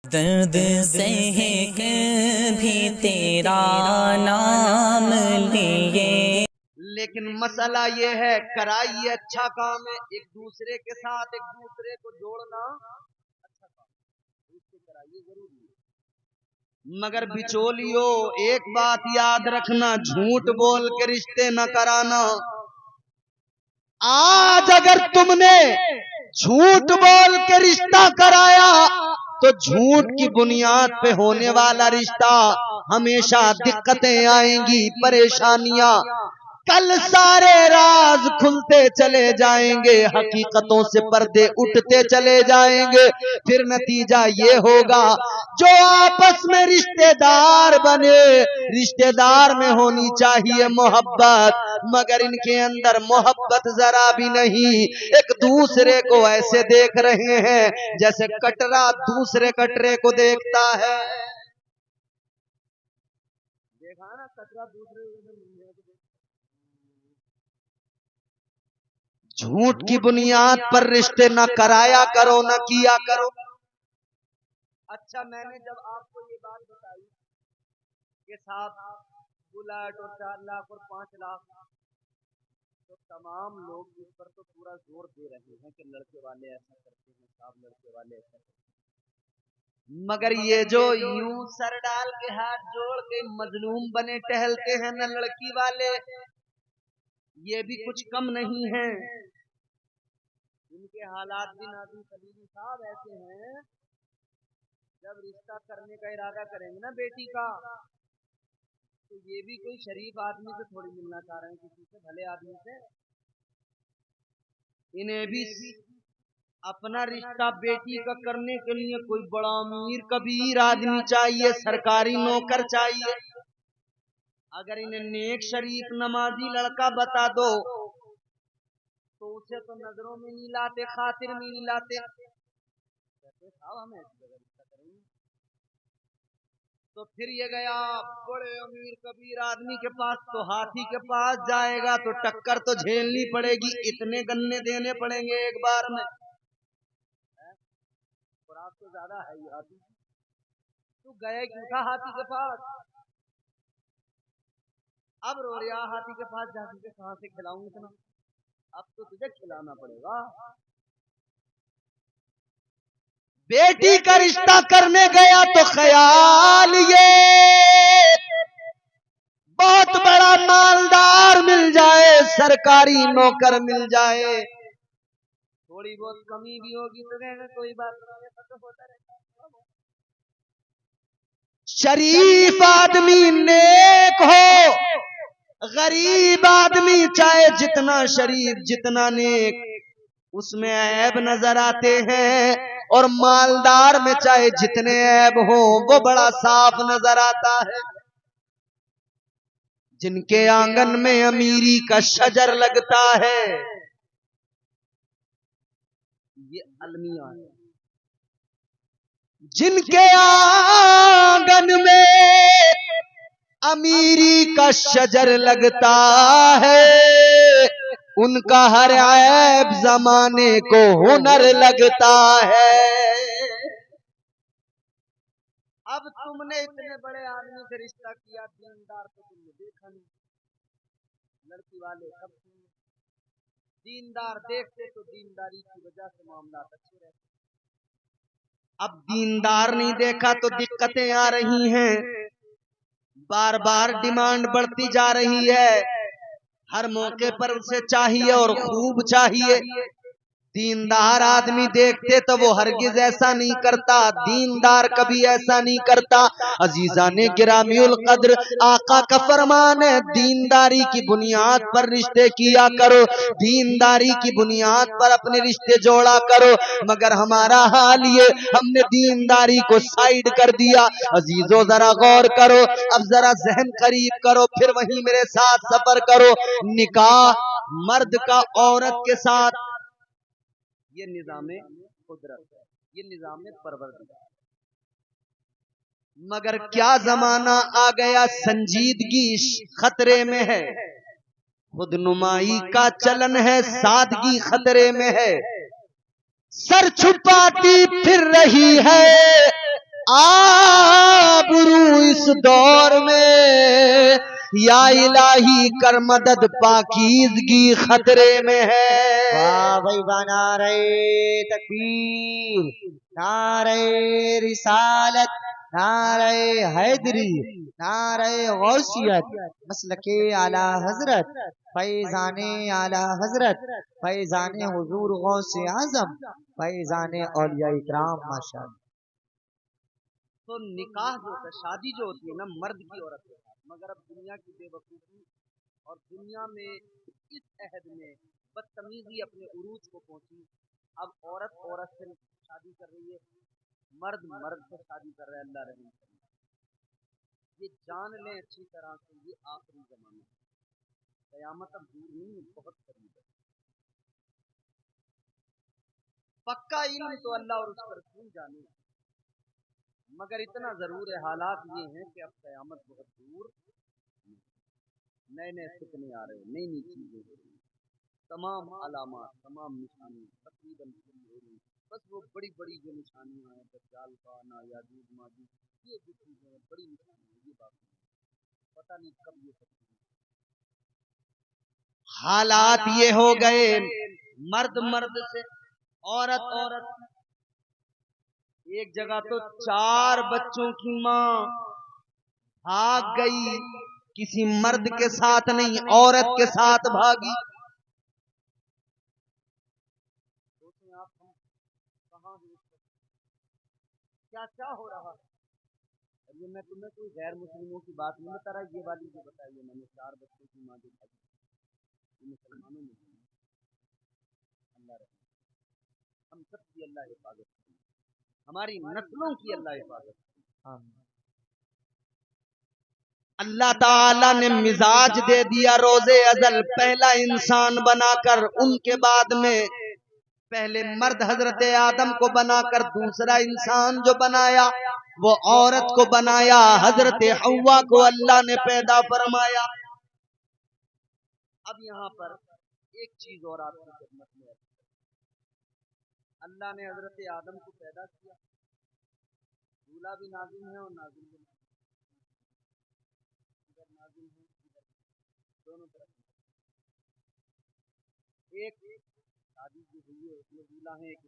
درد سہ کر بھی تیرا نام لیے، لیکن مسئلہ یہ ہے کرائیے اچھا کام ہے، ایک دوسرے کے ساتھ ایک دوسرے کو جوڑنا اچھا کام ہے، اس سے کرائیے ضروری ہے، مگر بچولیو ایک بات یاد رکھنا، جھوٹ بول کے رشتے نہ کرانا۔ آج اگر تم نے جھوٹ بول کے رشتہ کرایا تو جھوٹ کی بنیاد پہ ہونے والا رشتہ ہمیشہ دقتیں آئیں گی، پریشانیاں، کل سارے راز کھلتے چلے جائیں گے، حقیقتوں سے پردے اٹھتے چلے جائیں گے، پھر نتیجہ یہ ہوگا جو آپس میں رشتہ دار بنے، رشتہ دار میں ہونی چاہیے محبت، مگر ان کے اندر محبت ذرا بھی نہیں، ایک دوسرے کو ایسے دیکھ رہے ہیں جیسے کٹرا دوسرے کٹرے کو دیکھتا ہے۔ دیکھا نا کٹرا دوسرے جھوٹ کی بنیاد پر رشتے نہ کرایا کرو، نہ کیا کرو۔ اچھا میں نے جب آپ کو یہ بات بتائی کہ صاحب بلٹ اور 4 لاکھ اور 5 لاکھ، تو تمام لوگ اس پر تو پورا زور دے رہے ہیں کہ لڑکے والے ایسا کرتے ہیں، صاحب لڑکے والے ایسا کرتے ہیں، مگر یہ جو یوں سر ڈال کے ہاتھ جوڑ کے مظلوم بنے ٹہلتے ہیں نا لڑکی والے، یہ بھی کچھ کم نہیں ہیں، ان کے حالات بھی ناظرین خلیلی صاحب ایسے ہیں، جب رشتہ کرنے کا ارادہ کریں گے نا بیٹی کا، تو یہ بھی کوئی شریف آدمی سے تھوڑی ملنا چاہ رہے ہیں، کسی سے بھلے آدمی سے، انہیں بھی اپنا رشتہ بیٹی کا کرنے کے لیے کوئی بڑا امیر کبیر آدمی چاہیے، سرکاری نوکر چاہیے۔ اگر انہیں نیک شریف نمازی لڑکا بتا دو تو اسے تو نظروں میں نہیں لاتے، خاطر میں نہیں لاتے، کہتے صاحب ہم ایسی جگہ رشتہ کریں گے، تو پھر یہ گیا بڑے امیر کبیر آدمی کے پاس، تو ہاتھی کے پاس جائے گا تو ٹکر تو جھیلنی پڑے گی، اتنے گنے دینے پڑیں گے ایک بار میں، اور آپ تو زیادہ ہے ہی ہاتھی، تو گئے کیوں تھا ہاتھی کے پاس؟ اب رو رہا ہاتھی کے پاس جا کے کہاں سے کھلاؤں اتنا، اب تو تجھے کھلانا پڑے گا۔ بیٹی کا رشتہ کرنے گیا تو خیال یہ بہت بڑا مالدار مل جائے، سرکاری نوکر مل جائے، تھوڑی بہت کمی بھی ہوگی تو کہے گا کوئی بات نہیں، ہوتا رہتا، شریف آدمی نیک ہو، غریب آدمی چاہے جتنا شریف جتنا نیک، اس میں عیب نظر آتے ہیں، اور مالدار میں چاہے جتنے عیب ہوں وہ بڑا صاف نظر آتا ہے۔ جن کے آنگن میں امیری کا شجر لگتا ہے، یہ المیہ ہے، جن کے آنگن میں امیری کا شجر لگتا ہے، ان کا ہر عیب زمانے کو ہنر لگتا ہے۔ اب تم نے اتنے بڑے آدمی سے رشتہ کیا، دیندار تو تم نے دیکھا نہیں، لڑکی والے سب دیندار دیکھتے تو دینداری کی وجہ سے معاملات اچھے رہتے، اب دیندار نہیں دیکھا تو دقتیں آ رہی ہیں، بار بار ڈیمانڈ بڑھتی جا رہی ہے، ہر موقع پر اسے چاہیے اور خوب چاہیے۔ دیندار آدمی دیکھتے تو وہ ہرگز ایسا نہیں کرتا، دیندار کبھی ایسا نہیں کرتا۔ عزیزان گرامی القدر، آقا کا فرمان ہے دینداری کی بنیاد پر رشتے کیا کرو، دینداری کی بنیاد پر اپنے رشتے جوڑا کرو، مگر ہمارا حال یہ ہم نے دینداری کو سائیڈ کر دیا۔ عزیزو ذرا غور کرو، اب ذرا ذہن قریب کرو، پھر وہیں میرے ساتھ سفر کرو۔ نکاح مرد کا عورت کے ساتھ، یہ نظام قدرت ہے، یہ نظام پروردگار، مگر کیا زمانہ آ گیا، سنجیدگی خطرے میں ہے، خود نمائی کا چلن ہے، سادگی خطرے میں ہے، سر چھپاتی پھر رہی ہے آبرو اس دور میں یا الہی کر مدد پاکیزگی خطرے میں ہے واہ بھائی واہ نعرہ تکبیر، نعرہ رسالت، نعرہ حیدری، نعرہ غوثیت، مسلک اعلی حضرت، فیضان اعلی حضرت، فیضان حضور غوث اعظم، فیضان اولیاء اکرام، ماشاءاللہ۔ تو نکاح جو ہوتا ہے، شادی جو ہوتی ہے نا مرد کی عورت کے ساتھ، مگر اب دنیا کی بے وقوفی اور دنیا میں اس عہد میں بدتمیزی اپنے عروج کو پہنچی۔ اب عورت عورت سے شادی کر رہی ہے، مرد مرد سے شادی کر رہا ہے، اللہ رحم کرے۔ یہ جان لیں اچھی طرح سے، یہ آخری زمانہ ہے، قیامت اب دور نہیں ہے، بہت قریب ہے۔ پکا علم تو اللہ اور اس کا رسول جانے، مگر اتنا ضرور ہے، حالات یہ ہیں کہ اب قیامت بہت دور، نئے نئے فتنے آ رہے ہیں، نئی نئی چیزیں ہو رہی ہیں، تمام علامات، تمام نشانی تقریباً پوری ہو رہی ہیں۔ بس وہ بڑی بڑی جو نشانیاں ہیں، دجال کا آنا، یاجوج ماجوج، یہ جو چیزیں ہیں بڑی نشانیاں، یہ بات پتہ نہیں کب یہ سب چیزیں۔ حالات یہ ہو گئے، مرد مرد سے، عورت عورت، ایک جگہ تو 4 بچوں کی ماں بھاگ گئی، کسی مرد کے ساتھ نہیں، عورت کے ساتھ بھاگی۔ سوچیں آپ ہم کہاں ہیں، کیا کیا ہو رہا ہے۔ یہ میں تمہیں کوئی غیر مسلموں کی بات نہیں بتا رہا، یہ والی جو بتائی ہے میں نے، 4 بچوں کی ماں جو بھاگی، یہ مسلمانوں میں ہے۔ اللہ رحم، ہم سب کی اللہ حفاظت کرے، ہماری نسلوں کی اللہ حفاظت کرے۔ اللہ تعالی نے مزاج دے دیا روزے ازل، پہلا انسان بنا کر، ان کے بعد میں پہلے مرد حضرت آدم کو بنا کر دوسرا انسان جو بنایا وہ عورت کو بنایا، حضرت حوا کو اللہ نے پیدا فرمایا۔ اب یہاں پر ایک چیز اور آپ کی خدمت میں ہے، اللہ نے حضرت آدم کو پیدا کیا، دولہا بھی نازل ہے اور نازل بھی نازل ہے، دونوں طرف ایک شادی جو ہوئی ہے اس میں دولہا ہے، ایک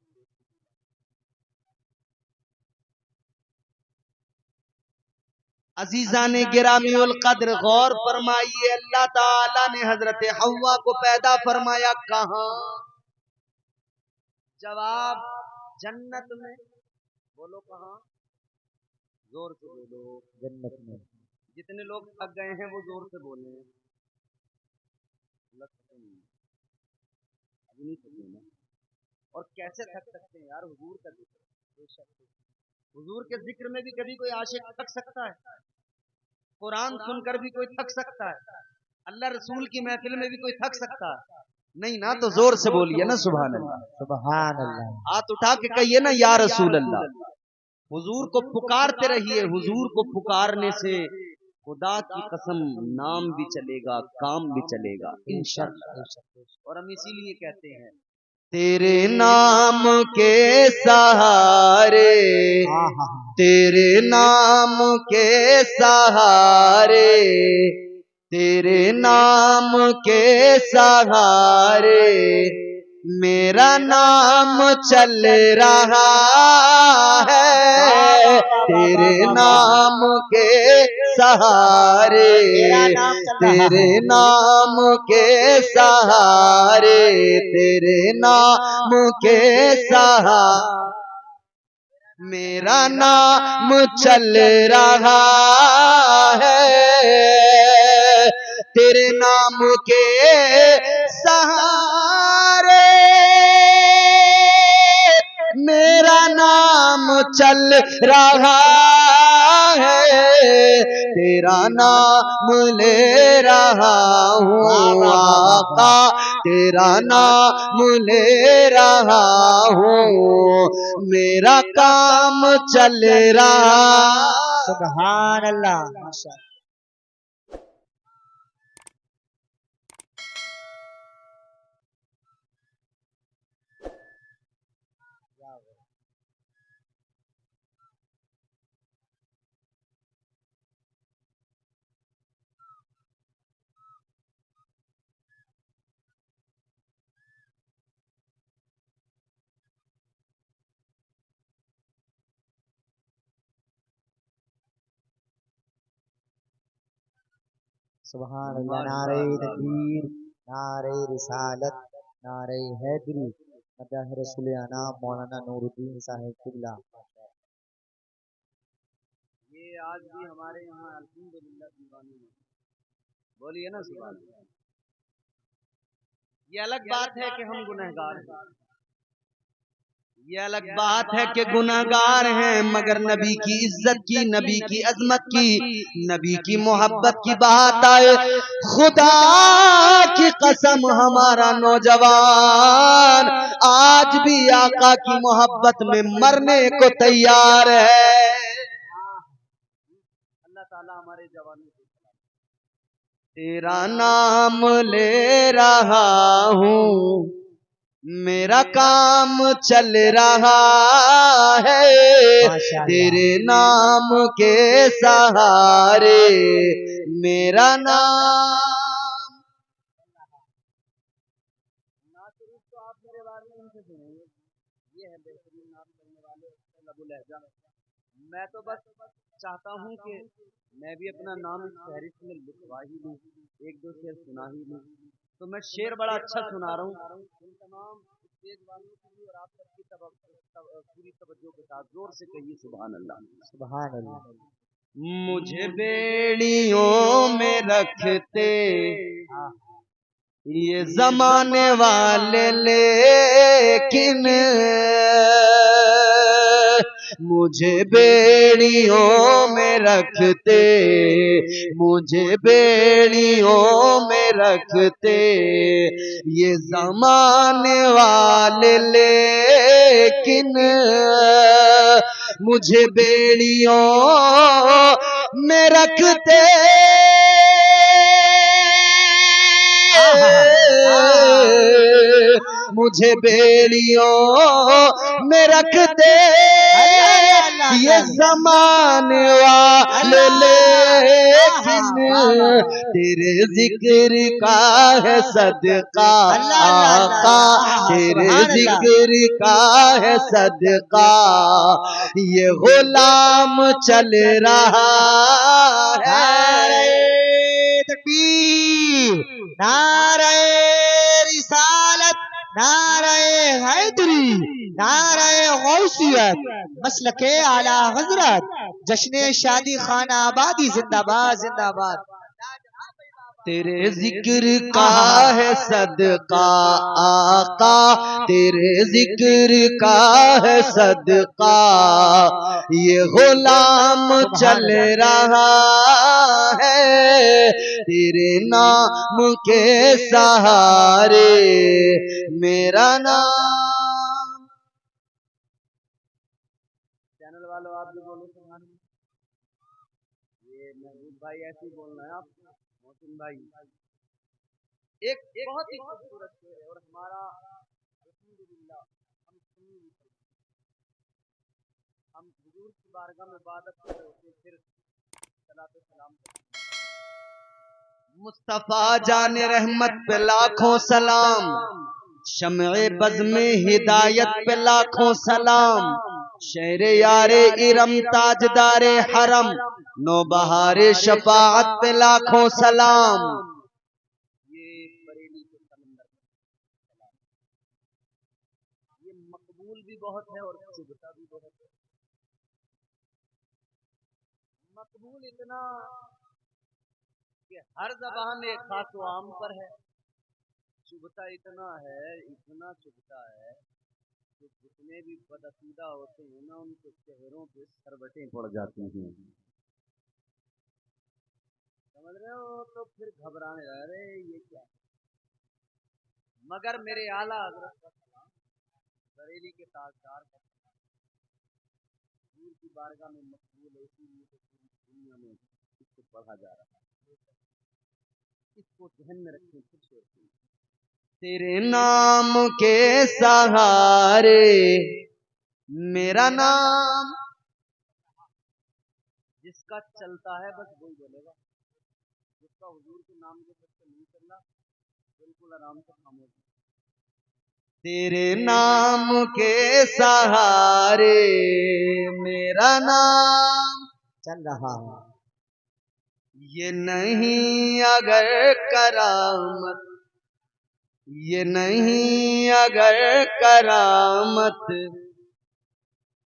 عزیزان گرامی القدر غور فرمائیے، اللہ تعالی نے حضرت حوا کو پیدا فرمایا کہاں؟ جواب جنت میں۔ بولو کہاں؟ زور سے بولو۔ جنت میں۔ جتنے لوگ تھک گئے ہیں وہ زور سے بولیں، ابھی نہیں تھکے نا، اور کیسے تھک سکتے ہیں یار، حضور کا ذکر، حضور کے ذکر میں بھی کبھی کوئی عاشق تھک سکتا ہے؟ قرآن سن کر بھی کوئی تھک سکتا ہے؟ اللہ رسول کی محفل میں بھی کوئی تھک سکتا ہے؟ نہیں نا، تو زور سے بولیے نا سبحان اللہ، سبحان اللہ۔ ہاتھ اٹھا کے کہیے نا یا رسول اللہ۔ حضور کو پکارتے رہیے، حضور کو پکارنے سے خدا کی قسم نام بھی چلے گا، کام بھی چلے گا انشاءاللہ۔ اور ہم اسی لیے کہتے ہیں تیرے نام کے سہارے، تیرے نام کے سہارے، تیرے نام کے سہارے میرا نام چل رہا ہے، تیرے نام کے سہارے، تیرے نام کے سہارے، تیرے نام کے سہارے میرا نام چل رہا ہے، تیرے نام کے سہارے میرا نام چل رہا ہے، تیرا نام لے رہا ہوں آقا، تیرا نام لے رہا ہوں، میرا کام چل رہا۔ سبحان اللہ، ماشاءاللہ۔ سبحان اللہ، نعرہ تکبیر، نعرہ رسالت، نعرہ حیدری، مدح رسول انام مولانا نور الدین صاحب قبلہ۔ یہ آج بھی ہمارے یہاں الحمدللہ دیوانے ہیں، بولیے نا سبحان اللہ۔ یہ الگ بات ہے کہ ہم گنہگار ہیں، یہ الگ بات ہے کہ گنہگار ہیں، مگر نبی کی عزت کی، نبی کی عظمت کی، نبی کی محبت کی بات آئے، خدا کی قسم ہمارا نوجوان آج بھی آقا کی محبت میں مرنے کو تیار ہے۔ اللہ تعالیٰ ہمارے جوانوں کو تیرا نام لے رہا ہوں، میرا کام چل رہا ہے، تیرے نام کے سہارے میرا نام۔ ناصرف تو آپ میرے بارے میں سے سنیں گے، یہ ہے بہترین نام کرنے والے لب لہجہ۔ میں تو بس چاہتا ہوں کہ میں بھی اپنا نام اس فہرست میں لکھوا ہی لوں، ایک دو شعر سنا ہی لوں۔ تو میں شعر بڑا اچھا سنا رہا ہوں، ان تمام اسٹیج والوں کے لیے اور آپ سب کی پوری توجہ کے ساتھ زور سے کہیے سبحان اللہ۔ سبحان اللہ۔ مجھے بیڑیوں میں رکھتے یہ زمانے والے، لیکن مجھے بیڑیوں میں رکھتے، مجھے بیڑیوں میں رکھتے یہ زمانے والے، لیکن مجھے بیڑیوں میں رکھتے مجھے بیڑیوں میں رکھتے یہ زمانے والے، لیکن تیرے ذکر کا ہے صدقہ آقا، تیرے ذکر کا ہے صدقہ یہ غلام چل رہا ہے۔ تکبیر، نعرہ رسالت، نعرہ حیدری، نعرہ غوثیت، مسلک اعلی حضرت، جشن شادی خانہ آبادی زندہ باد زندہ باد۔ تیرے ذکر کا ہے صدقہ آقا، تیرے ذکر کا ہے صدقہ یہ غلام چل رہا ہے، تیرے نام کے سہارے میرا نام۔ چینل والوں آپ بھی بولو سبحان اللہ۔ یہ محبوب بھائی ایسی بولنا ہے آپ محسن بھائی، ایک بہت ہی خوبصورت شعر ہے اور ہمارا الحمدللہ ہم حضور کی بارگاہ میں عبادت کر رہے ہوتے، پھر صلاۃ و سلام مصطفیٰ جان رحمت پہ لاکھوں سلام، شمع بزم ہدایت پہ لاکھوں سلام، شہر یار ارم تاجدار حرم، نو بہار شفاعت پہ لاکھوں سلام۔ یہ بریلی کے سمندر یہ مقبول بھی بہت ہے اور چبھتا بھی بہت ہے۔ مقبول اتنا کہ ہر زبان ایک خاص و عام پر ہے، چبھتا اتنا ہے، اتنا چبھتا ہے کہ جتنے بھی بدعقیدہ ہوتے ہیں نا ان کے چہروں پہ سروٹیں پڑ جاتی ہیں، سمجھ رہے ہو؟ تو پھر گھبرانے لگے یہ کیا، مگر میرے اعلیٰ حضرت کا سلام، بریلی کے تاجدار کا سلام حضور کی بارگاہ میں مقبول ہے، اسی لیے تو پوری دنیا میں اس کو پڑھا جا رہا ہے۔ اس کو ذہن میں رکھیں، پھر شعر سنیں۔ تیرے نام کے سہارے میرا نام، جس کا چلتا ہے بس وہی بولے گا، جس کا حضور کے نام کے سب سے نہیں چل رہا بالکل آرام سے خاموش۔ تیرے نام کے سہارے میرا نام چل رہا ہے۔ یہ نہیں اگر کرامت، یہ نہیں اگر کرامت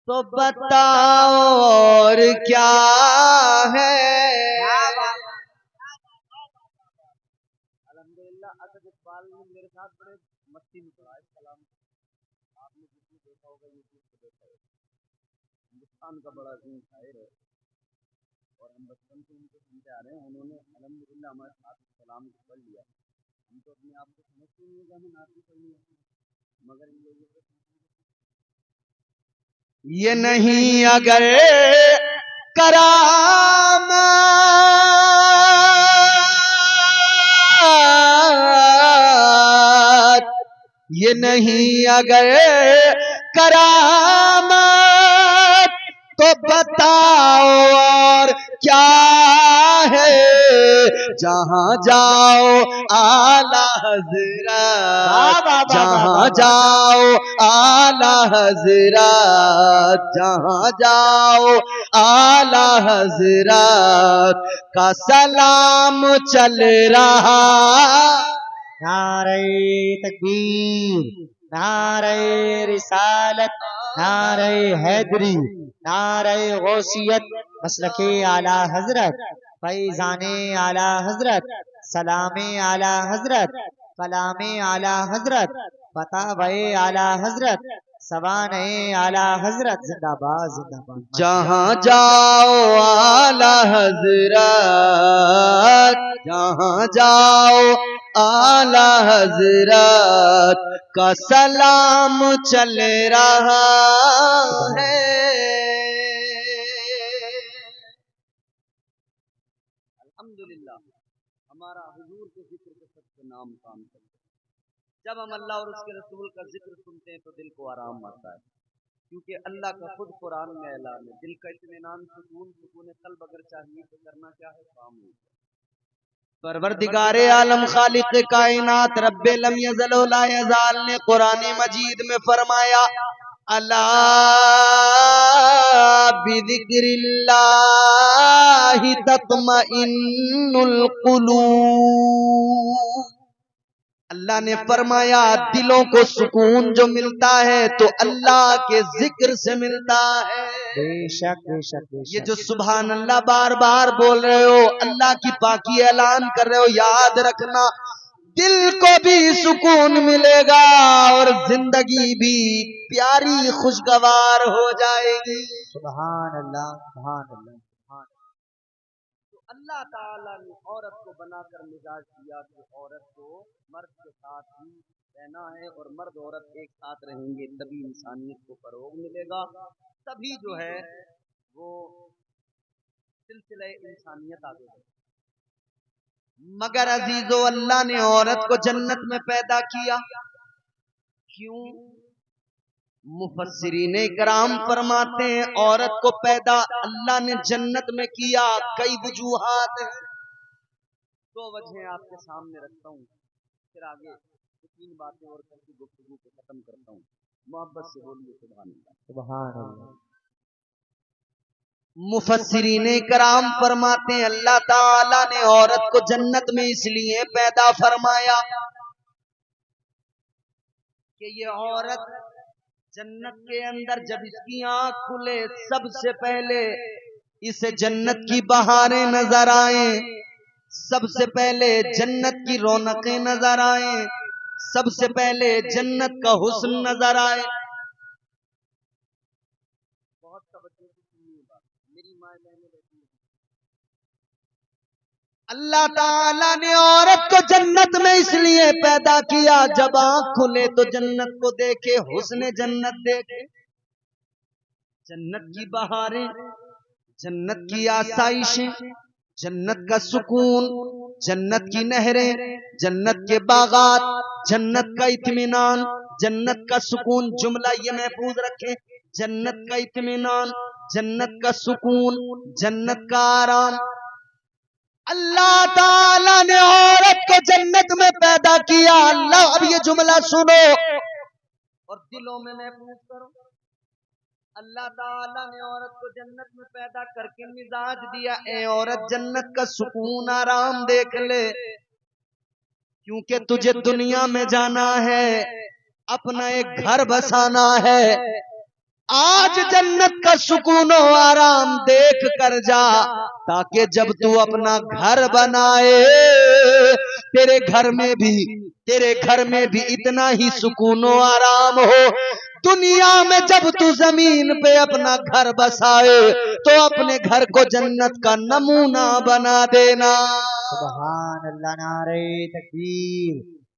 تو بتاؤ اور کیا ہے؟ الحمدللہ اسد اقبال نے میرے ساتھ بڑے مستی میں پڑھا اس کلام، آپ نے جس میں دیکھا ہوگا یوٹیوب پہ دیکھا ہوگا، ہندوستان کا بڑا عظیم شاعر ہے اور ہم بچپن سے ان کو سنتے آ رہے ہیں، انہوں نے الحمدللہ ہمارے ساتھ اس کلام کو پڑھ لیا۔ ہم تو اپنے آپ کو سمجھتے نہیں کہ ہمیں نعت پڑھنی ہے، مگر ان لوگوں کو یہ نہیں اگر کرامات، یہ نہیں اگر کرامات تو بتاؤ اور کیا ہے؟ جہاں جاؤ اعلی حضرات، جہاں جاؤ اعلی حضرات، جہاں جاؤ اعلی حضرات کا سلام چل رہا۔ نعرہ تکبیر، نعرہ رسالت، نعرہ حیدری، نعرہ غوثیت، مسلک اعلی حضرت، فیضان اعلی حضرت، سلام اعلی حضرت، کلام اعلی حضرت، فتاوی اعلی حضرت، سوان اعلی حضرت، زندہ باد زندہ باد۔ جہاں جاؤ اعلی حضرات، جہاں جاؤ اعلی حضرات کا سلام چل رہا ہے۔ الحمدللہ ہمارا حضور کے ذکر کے سب سے نام کام کرتے ہیں۔ جب ہم اللہ اور اس کے رسول کا ذکر سنتے ہیں تو دل کو آرام آتا ہے، کیونکہ اللہ کا خود قرآن میں اعلان ہے، دل کا اطمینان، سکون قلب اگر چاہیے تو کرنا کیا ہے؟ کام ہو۔ پروردگار عالم خالق کائنات رب لم یزل و لا یزال نے قرآن مجید میں فرمایا الا بذکر اللہ تطمئن القلوب۔ اللہ نے فرمایا دلوں کو سکون جو ملتا ہے تو اللہ کے ذکر سے ملتا ہے۔ بے شک بے شک بے شک۔ یہ جو سبحان اللہ بار بار بول رہے ہو، اللہ کی پاکی اعلان کر رہے ہو، یاد رکھنا دل کو بھی سکون ملے گا اور زندگی بھی پیاری خوشگوار ہو جائے گی۔ سبحان اللہ سبحان اللہ سبحان اللہ۔ تو اللہ تعالیٰ نے عورت کو بنا کر مزاج دیا کہ عورت کو مرد کے ساتھ ہی رہنا ہے، اور مرد عورت ایک ساتھ رہیں گے تبھی انسانیت کو فروغ ملے گا، تبھی جو ہے وہ سلسلہ انسانیت آگے بڑھے۔ مگر عزیزو اللہ نے عورت کو جنت میں پیدا کیا، کیوں؟ مفسرین کرام فرماتے ہیں عورت کو پیدا اللہ نے جنت میں کیا، کئی وجوہات ہیں، دو وجہیں آپ کے سامنے رکھتا ہوں، پھر آگے تین باتیں اور کر کے گفتگو کو ختم کرتا ہوں۔ محبت سے بولیے سبحان اللہ سبحان اللہ۔ مفسرین کرام فرماتے ہیں اللہ تعالی نے عورت کو جنت میں اس لیے پیدا فرمایا کہ یہ عورت جنت کے اندر جب اس کی آنکھ کھلے سب سے پہلے اسے جنت کی بہاریں نظر آئیں، سب سے پہلے جنت کی رونقیں نظر آئیں، سب سے پہلے جنت کا حسن نظر آئے۔ بہت توجہ سے سنیے بات، میری ماں بہنیں بیٹھی ہیں۔ اللہ تعالیٰ نے عورت کو جنت میں اس لیے پیدا کیا جب آنکھ کھلے تو جنت کو دیکھے، حسن جنت دیکھے، جنت کی بہاریں، جنت کی آسائشیں، جنت کا سکون، جنت کی نہریں، جنت کے باغات، جنت کا اطمینان، جنت کا سکون۔ جملہ یہ محفوظ رکھیں، جنت کا اطمینان، جنت کا سکون، جنت کا آرام۔ اللہ تعالیٰ نے عورت کو جنت میں پیدا کیا۔ اللہ اب یہ جملہ سنو اور دلوں میں محفوظ کرو، اللہ تعالیٰ نے عورت کو جنت میں پیدا کر کے مزاج دیا، اے عورت جنت کا سکون آرام دیکھ لے، کیونکہ تجھے دنیا میں جانا ہے، اپنا ایک گھر بسانا ہے۔ آج جنت کا سکون و آرام دیکھ کر جا، تاکہ جب تو اپنا گھر بنائے تیرے گھر میں بھی اتنا ہی سکون و آرام ہو۔ دنیا میں جب تو زمین پہ اپنا گھر بسائے تو اپنے گھر کو جنت کا نمونہ بنا دینا۔ سبحان اللہ، نعرہ تکبیر،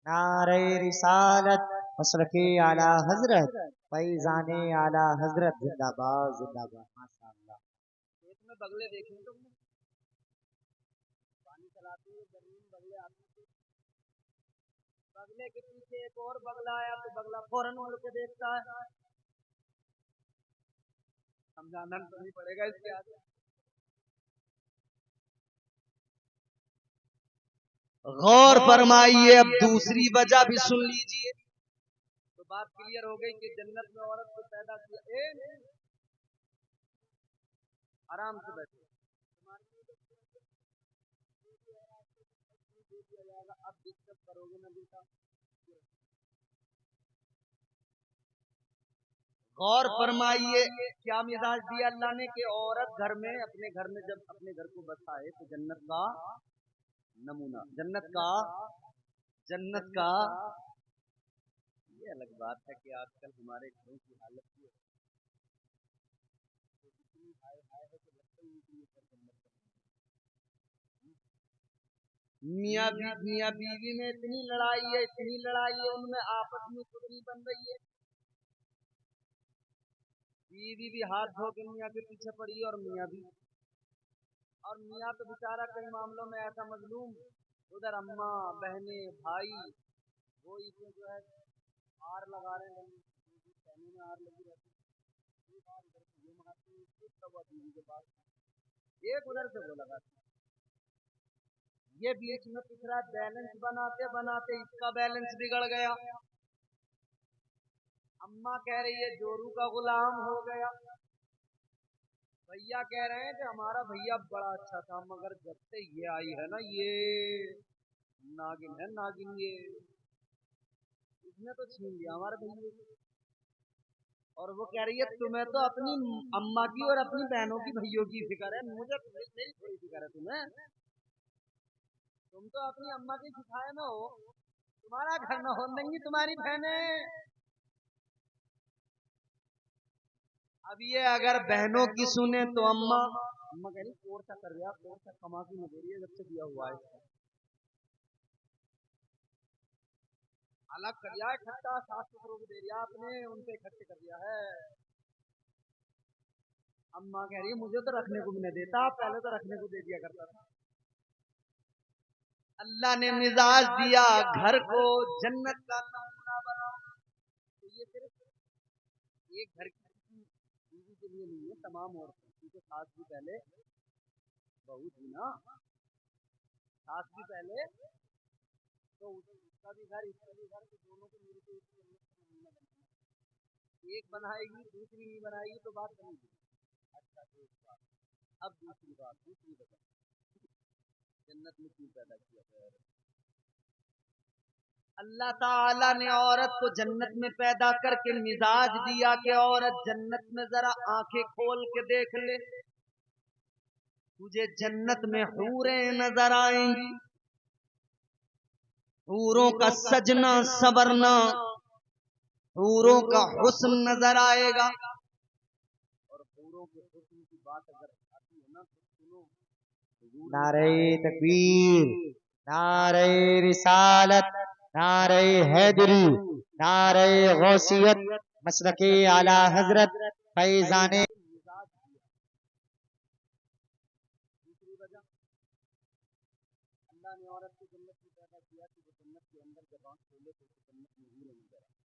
نعرہ رسالت، مسلک اعلی حضرت، فیضان اعلی حضرت، زندہ باد زندہ باد، ماشاء اللہ۔ کھیت میں بگلے دیکھیں تم نے؟ پانی چلاتے ہوئے زمین بگلے آتے تھے، بگلے کے پیچھے ایک اور بگلا آیا تو بگلا فوراً اڑ کے دیکھتا ہے۔ سمجھانا تو نہیں پڑے گا اس کے آگے۔ غور فرمائیے، اب دوسری وجہ بھی سن لیجئے تو بات کلیئر ہو گئی کہ جنت میں عورت کو پیدا کیا۔ آرام سے بیٹھے، اب ڈسکس کرو گے نا بیٹا۔ غور فرمائیے کیا مزاج دیا اللہ نے کہ عورت گھر میں اپنے گھر میں جب اپنے گھر کو بسائے تو جنت کا نمونہ، جنت کا یہ الگ بات ہے کہ آج کل ہمارے گھروں کی حالت یہ ہے میاں بیوی میں اتنی لڑائی ہے، ان میں آپس میں کچھ نہیں بن رہی ہے۔ بیوی بھی ہاتھ دھو کے میاں کے پیچھے پڑی ہے، اور میاں تو بیچارہ کئی معاملوں میں ایسا مظلوم، ادھر اماں بہنیں بھائی وہ اسے جو ہے آر لگا رہے ہیں، میں آر لگی رہتی ایک ادھر سے وہ لگاتی، یہ بیچ میں پچھڑا بیلنس بناتے بناتے اس کا بیلنس بگڑ گیا۔ اماں کہہ رہی ہے جورو کا غلام ہو گیا، بھیا کہہ رہے ہیں کہ ہمارا بھیا بڑا اچھا تھا، مگر جب سے یہ آئی ہے نا یہ ناگن ہے، ناگن یہ اس نے تو چھین لیا ہمارے بھیا کو۔ اور وہ کہہ رہی ہے تمہیں تو اپنی اماں کی اور اپنی بہنوں کی بھائیوں کی فکر ہے، مجھے میری تھوڑی فکر ہے تمہیں، تم تو اپنی اماں کی سکھائے میں ہو، تمہارا گھر نہ ہو ننگی تمہاری بہنیں۔ اب یہ اگر بہنوں کی سنیں تو اماں کہہ رہی کورسا کر رہا، کورسا کما کی نہ دے رہی ہے جب سے دیا ہوا ہے، الگ کر دیا ہے، کھٹا 700 روپے دے دیا آپ نے، ان سے اکٹھے کر دیا ہے۔ اماں کہہ رہی ہے مجھے تو رکھنے کو بھی نہ دیتا، پہلے تو رکھنے کو دے دیا کرتا تھا۔ اللہ نے مزاج دیا گھر کو جنت کا نمونہ بناؤ، تو یہ صرف ایک گھر کی بیوی کے لیے نہیں ہے، تمام عورتیں، کیونکہ ساس بھی پہلے بہو تھی نا، ساس بھی پہلے تو اس کا بھی گھر، اس کا بھی گھر، تو دونوں کو مل کے ایک بنائے گی دوسری نہیں بنائے گی تو بات بنے گی۔ اچھا ایک بات، اب دوسری وجہ جنت میں کیوں پیدا کیا گیا ہے؟ اللہ تعالیٰ نے عورت کو جنت میں پیدا کر کے مزاج دیا کہ عورت جنت میں ذرا آنکھیں کھول کے دیکھ لے، تجھے جنت میں حوریں نظر آئیں گی، حوروں کا سجنا سورنا، حوروں کا حسن نظر آئے گا، اور حوروں کے حسن کی بات اگر آتی ہے نا تو سنو، نعرہ تکبیر، نعرہ رسالت، نعرہ حیدری، نعرہ غوثیت، مسلک اعلی حضرت، فیضان۔ دوسری وجہ اللہ نے عورت کو جنت میں پیدا کیا کہ وہ جنت کے اندر جب آنکھ کھولے تو جنت میں حوریں نظر آئیں،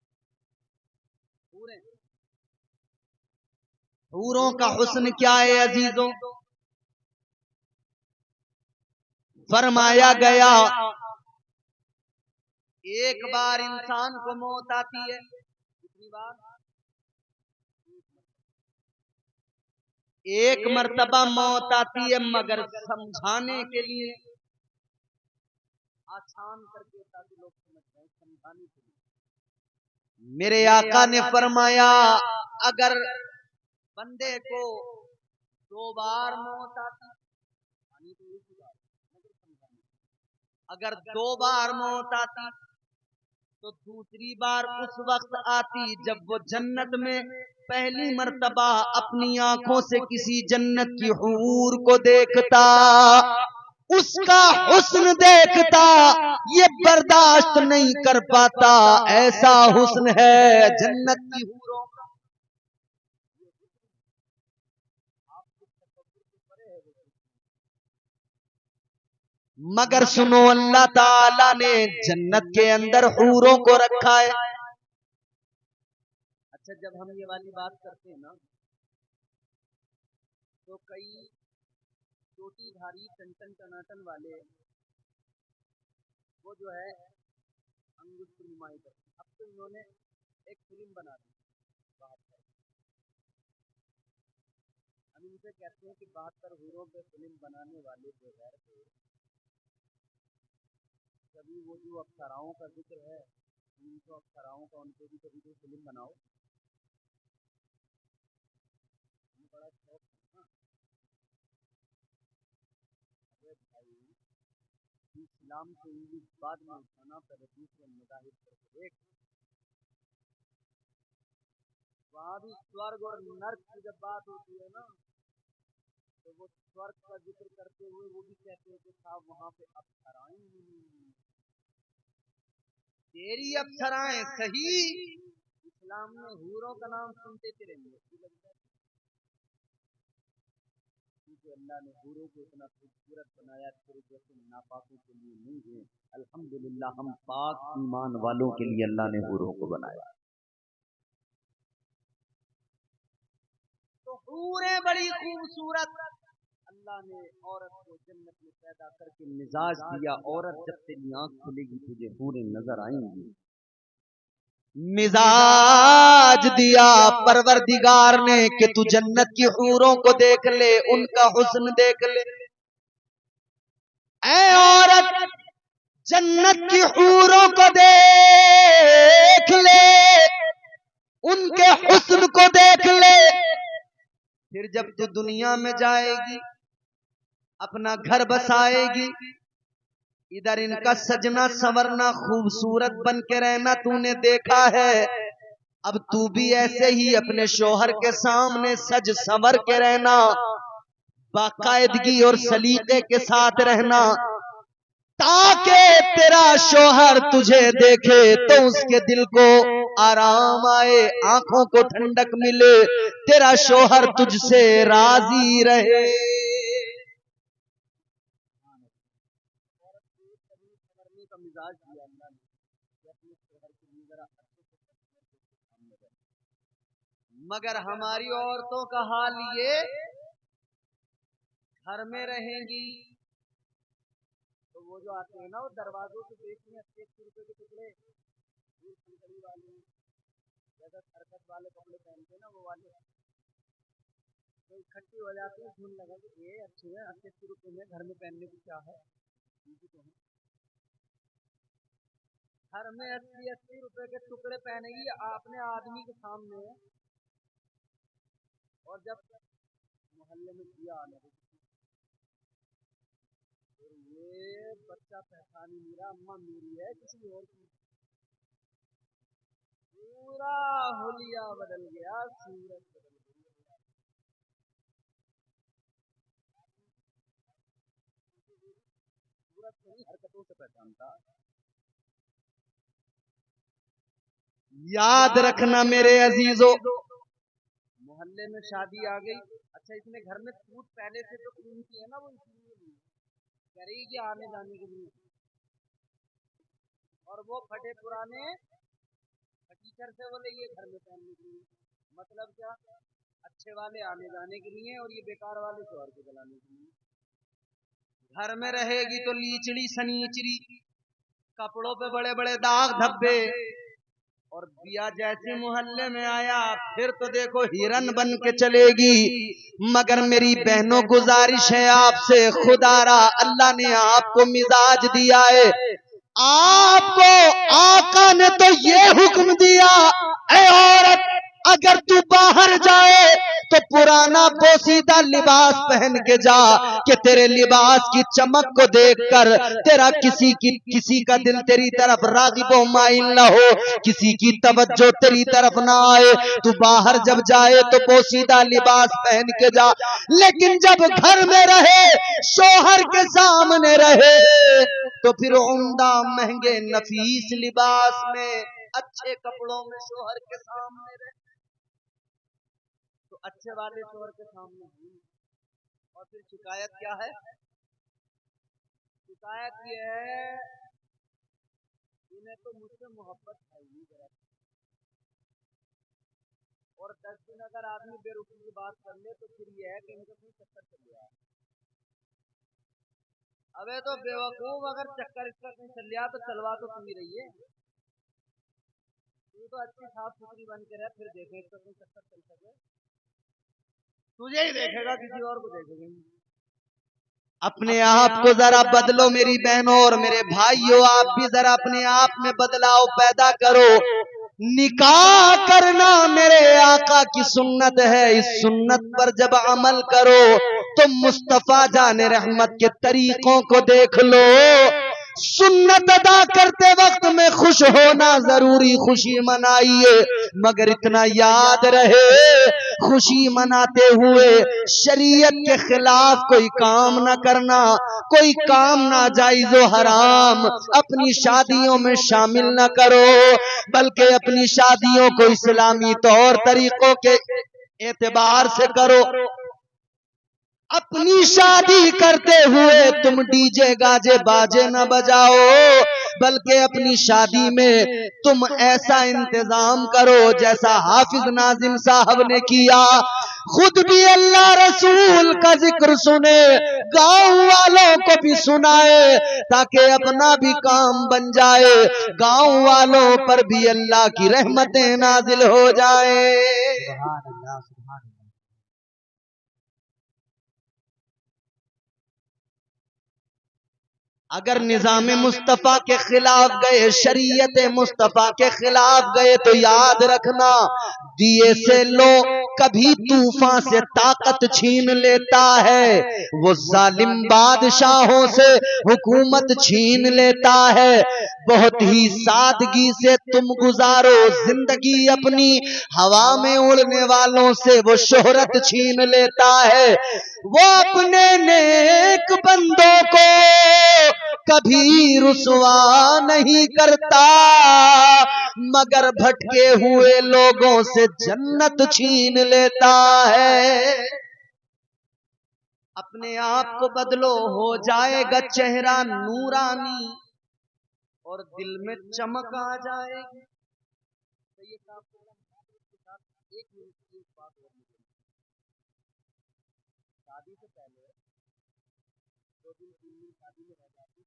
حوروں کا حسن کیا ہے عزیزوں؟ فرمایا گیا ایک بار انسان کو موت آتی ہے، کتنی بار؟ ایک مرتبہ موت آتی ہے مگر سمجھانے کے لیے، آسان کر کے تاکہ لوگ سمجھ جائیں، سمجھانے کے لیے۔ میرے آقا نے فرمایا اگر بندے کو 2 بار موت آتی، اگر 2 بار موت آتی تو دوسری بار اس وقت آتی جب وہ جنت میں پہلی مرتبہ اپنی آنکھوں سے کسی جنت کی حور کو دیکھتا، اس کا حسن دیکھتا، یہ برداشت نہیں کر پاتا، ایسا حسن ہے جنت کی حوروں کا۔ مگر سنو اللہ تعالی نے جنت کے اندر حوروں کو رکھا ہے۔ اچھا جب ہم یہ والی بات کرتے ہیں نا تو کئی چوٹی دھاری ٹنٹن ٹناٹن والے وہ جو ہے انگشت نمائی کرتے ہیں۔ اب تو انہوں نے ایک فلم بنا دی 72، ہم ان سے کہتے ہیں کہ 72 حوروں پہ فلم بنانے والے جو غیر تھے، کبھی وہ جو افسراؤں کا ذکر ہے 300 افسراؤں کا، ان پہ بھی کبھی کوئی فلم بناؤ، بڑا شوق ہے نا۔ ارے بھائی اسلام کو انگلش بعد میں اٹھانا، پہلے دوسرے مذاہب پر ایک، وہاں بھی سورگ اور نرک کی جب بات ہوتی ہے نا تو وہ سورگ کا ذکر کرتے ہوئے وہ بھی کہتے ہیں کہ صاحب وہاں پہ افسرائیں نہیں، تیری افسرائیں صحیح، اسلام میں حوروں کا نام سنتے تیرے لیے کیونکہ اللہ نے حوروں کو اتنا خوبصورت بنایا، تیرے جیسے ناپاکوں کے لیے نہیں ہے۔ الحمدللہ ہم پاک ایمان والوں کے لیے اللہ نے حوروں کو بنایا۔ تو حوریں بڑی خوبصورت، اللہ نے عورت کو جنت میں پیدا کر کے مزاج دیا، عورت جب تیری آنکھ کھلے گی تجھے حوریں نظر آئیں گی۔ مزاج دیا پروردگار نے کہ تو جنت کی حوروں کو دیکھ لے، ان کا حسن دیکھ لے۔ اے عورت جنت کی حوروں کو دیکھ لے، ان کے حسن کو دیکھ لے، پھر جب تو دنیا میں جائے گی اپنا گھر بسائے گی، ادھر ان کا سجنا سنورنا خوبصورت بن کے رہنا تو نے دیکھا ہے، اب تو بھی ایسے ہی اپنے شوہر کے سامنے سج سنور کے رہنا، باقاعدگی اور سلیقے کے ساتھ رہنا، تاکہ تیرا شوہر تجھے دیکھے تو اس کے دل کو آرام آئے، آنکھوں کو ٹھنڈک ملے، تیرا شوہر تجھ سے راضی رہے۔ مزاج دیا اللہ نے، مگر ہماری عورتوں کا حال یہ، گھر میں رہیں گی تو وہ جو آتے ہیں نا وہ دروازوں سے بیچنے 80 روپے کے ٹکڑے، والے جیسا حرکت والے کپڑے پہنتے ہیں نا وہ والے، تو اکٹھی ہو جاتے ہیں، جھول لگا کہ یہ اچھے ہیں 80 روپے میں گھر میں پہننے کی کیا ہے، گھر میں 80 روپے کے ٹکڑے پہنے گی اپنے آدمی کے سامنے، اور جب محلے میں دیا آنے یہ بچہ پہچانی میرا اماں میری ہے کسی اور کی، پورا حلیہ بدل گیا، صورت بدل گئی، صورت نہیں حرکتوں سے پہچانتا۔ یاد رکھنا میرے عزیزو، محلے میں شادی آ گئی، اچھا اس نے گھر میں سوٹ پہلے سے تو قیمتی ہے نا، وہ اس لیے کرے گی آنے جانے کے لیے، اور وہ پھٹے پرانے ٹیچر سے وہ لے گھر میں پہننے کے لیے، مطلب کیا، اچھے والے آنے جانے کے لیے اور یہ بیکار والے شوہر کو جلانے کے لیے۔ گھر میں رہے گی تو لیچڑی سنیچری، کپڑوں پہ بڑے بڑے داغ دھبے، اور دیا جیسے محلے میں آیا پھر تو دیکھو ہرن بن کے چلے گی. مگر میری بہنوں گزارش ہے آپ سے، خدا را اللہ نے آپ کو مزاج دیا ہے، آپ کو آقا نے تو یہ حکم دیا اے عورت اگر تو باہر جائے تو پرانا بوسیدہ لباس پہن کے جا کہ تیرے لباس کی چمک کو دیکھ کر تیرا کسی کا دل تیری طرف راغب و مائل نہ ہو، کسی کی توجہ تیری طرف نہ آئے. تو باہر جب جائے تو بوسیدہ لباس پہن کے جا، لیکن جب گھر میں رہے شوہر کے سامنے رہے تو پھر عمدہ مہنگے نفیس لباس میں اچھے کپڑوں میں شوہر کے سامنے رہے تو اچھے والے شوہر کے سامنے نہیں. اور پھر شکایت کیا ہے؟ شکایت یہ ہے انہیں تو مجھ سے محبت ہے ہی ذرا. اور 10 دن اگر آدمی بے رخی کی بات کر لے تو پھر یہ ہے کہ ان کو کوئی چکر چل گیا. ابے تو بے وقوف اگر چکر اس کا کہیں چل گیا تو چلوا تو تم ہی رہی ہے. تو اچھی صاف ستھری بن کے رہ، پھر دیکھے اس کا کوئی چکر چل سکے. تجھے ہی دیکھے گا، کسی اور کو دیکھے گا. اپنے آپ کو ذرا بدلو میری بہنوں اور میرے بھائیوں، آپ بھی ذرا اپنے آپ میں بدلاؤ پیدا کرو. نکاح کرنا میرے آقا کی سنت ہے، اس سنت پر جب عمل کرو تو مصطفیٰ جان رحمت کے طریقوں کو دیکھ لو. سنت ادا کرتے وقت میں خوش ہونا ضروری، خوشی منائیے، مگر اتنا یاد رہے خوشی مناتے ہوئے شریعت کے خلاف کوئی کام نہ کرنا، کوئی کام ناجائز و حرام اپنی شادیوں میں شامل نہ کرو، بلکہ اپنی شادیوں کو اسلامی طور طریقوں کے اعتبار سے کرو. اپنی شادی کرتے ہوئے تم ڈی جے گاجے باجے نہ بجاؤ، بلکہ اپنی شادی میں تم ایسا انتظام کرو جیسا حافظ ناظم صاحب نے کیا. خود بھی اللہ رسول کا ذکر سنے، گاؤں والوں کو بھی سنائے تاکہ اپنا بھی کام بن جائے، گاؤں والوں پر بھی اللہ کی رحمتیں نازل ہو جائے. سبحان اللہ سبحان اللہ. اگر نظام مصطفیٰ کے خلاف گئے، شریعت مصطفیٰ کے خلاف گئے تو یاد رکھنا دیے سے لو کبھی طوفان سے طاقت چھین لیتا ہے، وہ ظالم بادشاہوں سے حکومت چھین لیتا ہے. بہت ہی سادگی سے تم گزارو زندگی اپنی، ہوا میں اڑنے والوں سے وہ شہرت چھین لیتا ہے. وہ اپنے نیک بندوں کو کبھی رسوا نہیں کرتا، مگر بھٹکے ہوئے لوگوں سے جنت چھین لیتا ہے. اپنے آپ کو بدلو، ہو جائے گا چہرہ نورانی اور دل میں چمک آ جائے گی. ایک منٹ کی بات اور شادی سے پہلے 2 دن 3 دن شادی میں رہ جاتی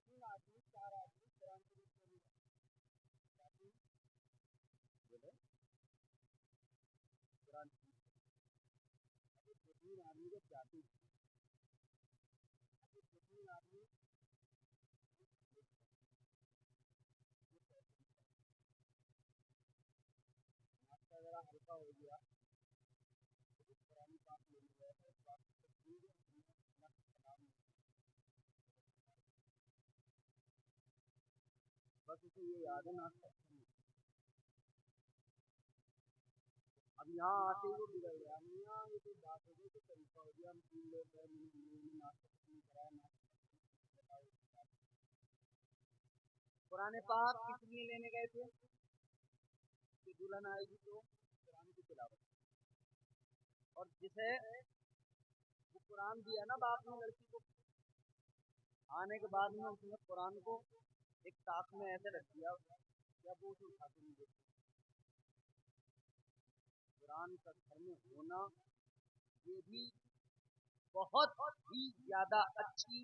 تو آدمی 4 آدمی قرآن شریف بولے قرآن شریف آدمی کو جاتی آدمی ذرا ہلکا ہو گیا قرآن پاک مل گیا تو اس بات بس اسے یہ یاد ہے نا. اب یہاں آتے ہی وہ بگڑ گیا، یہاں یہ کوئی بات ہو گئی تو طریقہ ہو گیا. ہم 3 لوگ گئے قرآن پاک کس لیے لینے گئے تھے کہ دلہن آئے گی تو قرآن کی تلاوت. اور جسے وہ قرآن دیا نا باپ نے لڑکی کو، آنے کے بعد میں اس نے قرآن کو ایک طاق میں ایسے رکھ دیا جب وہ اسے اٹھا کے نہیں دیکھتے. قرآن کا گھر میں ہونا یہ بھی بہت ہی زیادہ اچھی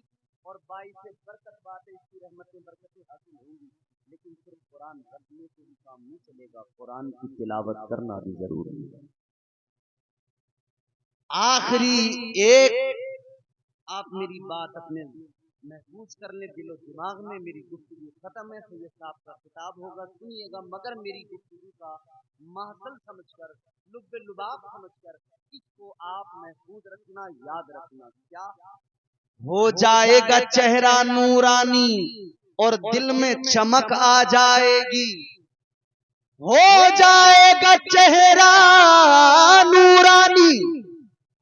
اور باعث برکت بات ہے. اس کی رحمتیں برکتیں حاصل ہوں گی. لیکن صرف قرآن رکھنے سے بھی کام نہیں چلے گا، قرآن کی تلاوت کرنا بھی ضروری ہے۔ آخری ایک آپ میری بات اپنے محفوظ کر لیں دل و دماغ میں، میری گفتگو ختم ہے، سید صاحب کا خطاب ہوگا، سنیے گا، مگر میری گفتگو کا محصل سمجھ کر، لب لباب سمجھ کر اس کو آپ محفوظ رکھنا، یاد رکھنا۔ کیا ہو جائے گا چہرہ نورانی اور دل میں چمک آ جائے گی، ہو جائے گا چہرہ نورانی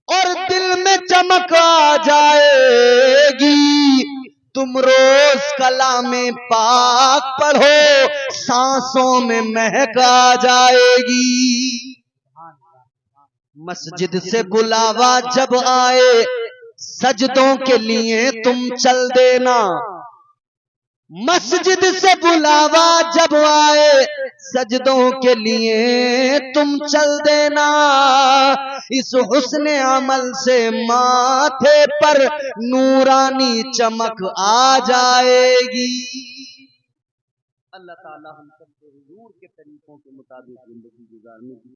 اور دل میں چمک آ جائے گی، تم روز کلام پاک پڑھو سانسوں میں مہک آ جائے گی۔ مسجد سے بلاوا جب آئے سجدوں کے لیے تم چل دینا، مسجد سے بلاوا جب آئے سجدوں کے لیے تم چل دینا، اس حسن عمل سے ماتھے پر نورانی چمک آ جائے گی۔ اللہ تعالی ہم سب کو حضور کے طریقوں کے مطابق زندگی گزارنے کی